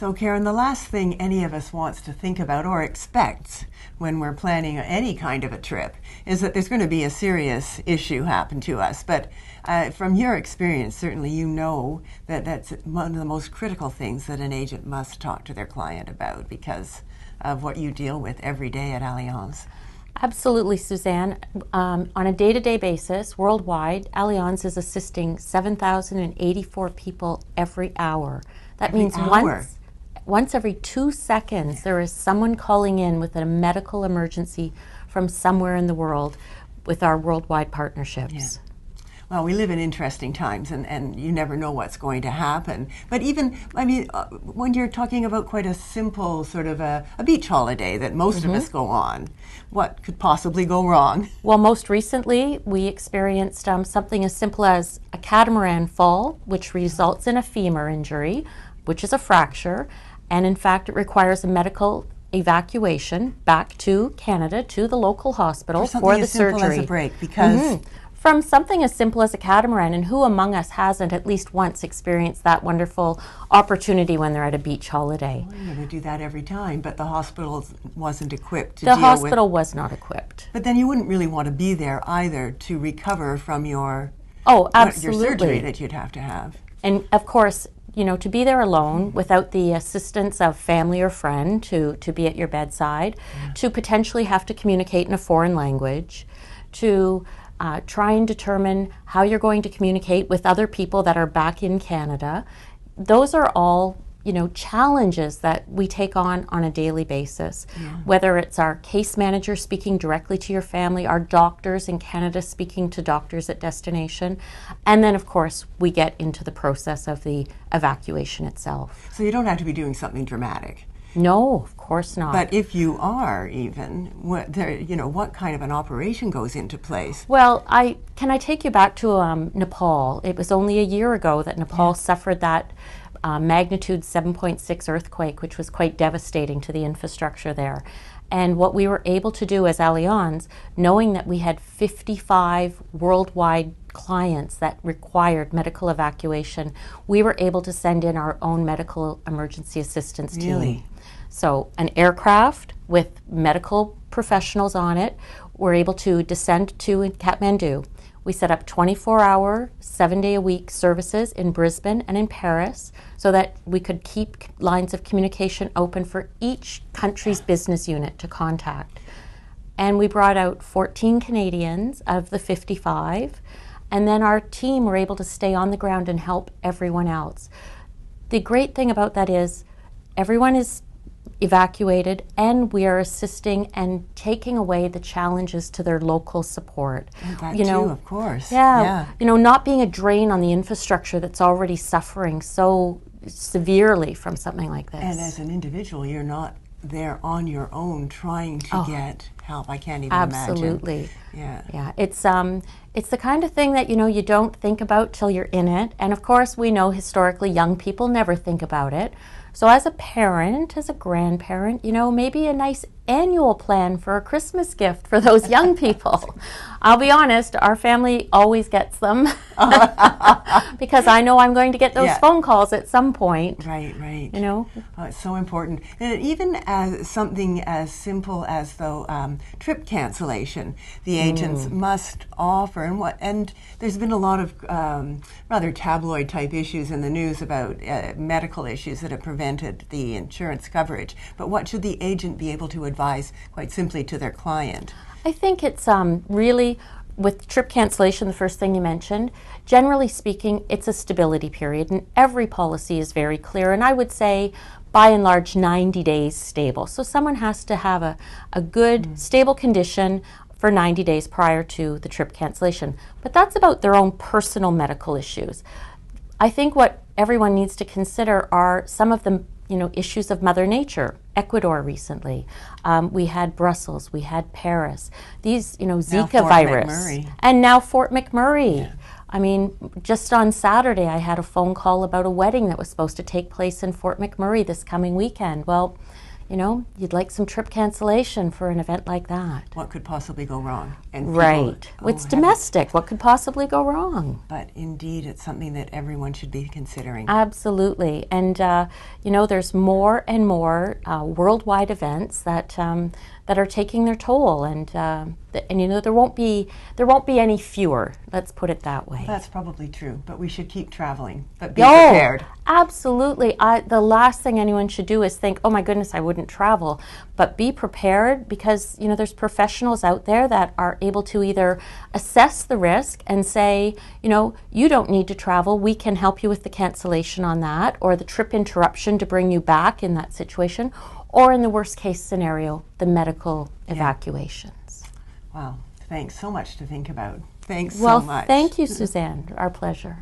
So, Karen, the last thing any of us wants to think about or expects when we're planning any kind of a trip is that there's going to be a serious issue happen to us. But from your experience, certainly you know that that's one of the most critical things that an agent must talk to their client about because of what you deal with every day at Allianz. Absolutely, Suzanne. On a day-to-day basis, worldwide, Allianz is assisting 7,084 people every hour. That means once every 2 seconds, there is someone calling in with a medical emergency from somewhere in the world with our worldwide partnerships. Yeah. Well, we live in interesting times, and you never know what's going to happen. But even, I mean, when you're talking about quite a simple sort of a beach holiday that most of us go on, what could possibly go wrong? Well, most recently, we experienced something as simple as a catamaran fall, which results in a femur injury, which is a fracture, and in fact, it requires a medical evacuation back to Canada, to the local hospital for the surgery. Something as simple as a break, because... From something as simple as a catamaran, and who among us hasn't at least once experienced that wonderful opportunity when they're at a beach holiday? Well, you're going to do that every time, but the hospital wasn't equipped to deal with... The hospital was not equipped. But then you wouldn't really want to be there either to recover from your surgery that you'd have to have. And of course, you know, to be there alone without the assistance of family or friend to be at your bedside, to potentially have to communicate in a foreign language, to try and determine how you're going to communicate with other people that are back in Canada. Those are all, you know, challenges that we take on a daily basis. Whether it's our case manager speaking directly to your family, our doctors in Canada speaking to doctors at destination, and then of course we get into the process of the evacuation itself. So you don't have to be doing something dramatic. No, of course not. But if you are, even, what kind of an operation goes into place? Well, can I take you back to Nepal? It was only a year ago that Nepal suffered that magnitude 7.6 earthquake, which was quite devastating to the infrastructure there. And what we were able to do as Allianz, knowing that we had 55 worldwide clients that required medical evacuation, we were able to send in our own medical emergency assistance team. So an aircraft with medical professionals on it, we're able to descend to Kathmandu. We set up 24-hour, 7-day-a-week services in Brisbane and in Paris so that we could keep lines of communication open for each country's business unit to contact. And we brought out 14 Canadians of the 55, and then our team were able to stay on the ground and help everyone else. The great thing about that is everyone is evacuated, and we are assisting and taking away the challenges to their local support. And that too, of course. Yeah, you know, not being a drain on the infrastructure that's already suffering so severely from something like this. And as an individual, you're not there on your own trying to get help. I can't even imagine. Absolutely. Yeah. It's the kind of thing that, you know, you don't think about till you're in it. And of course, we know historically young people never think about it. So as a parent, as a grandparent, you know, maybe a nice annual plan for a Christmas gift for those young people. I'll be honest, our family always gets them because I know I'm going to get those phone calls at some point. Right. You know? It's so important. And even as something as simple as trip cancellation, the agents must offer. And there's been a lot of rather tabloid type issues in the news about medical issues that have prevented the insurance coverage. But what should the agent be able to advise quite simply to their client? I think it's really, with trip cancellation, the first thing you mentioned, generally speaking, it's a stability period, and every policy is very clear, and I would say by and large 90 days stable. So someone has to have a good stable condition for 90 days prior to the trip cancellation. But that's about their own personal medical issues. I think what everyone needs to consider are some of the issues of Mother Nature. Ecuador recently, we had Brussels, we had Paris, these, Zika virus, and now Fort McMurray. Yeah. I mean, just on Saturday, I had a phone call about a wedding that was supposed to take place in Fort McMurray this coming weekend. Well, you'd like some trip cancellation for an event like that. What could possibly go wrong? and people, Right. It's domestic. What could possibly go wrong? But indeed, it's something that everyone should be considering. Absolutely. And, there's more and more worldwide events that are taking their toll. And there won't be any fewer. Let's put it that way. That's probably true. But we should keep traveling. But be prepared. Absolutely. The last thing anyone should do is think, oh my goodness, I wouldn't travel. But be prepared, because there's professionals out there that are able to either assess the risk and say, you don't need to travel, we can help you with the cancellation on that, or the trip interruption to bring you back in that situation, or in the worst case scenario, the medical evacuations. Wow. Thanks so much to think about. Thanks so much. Well, thank you, Suzanne. Our pleasure.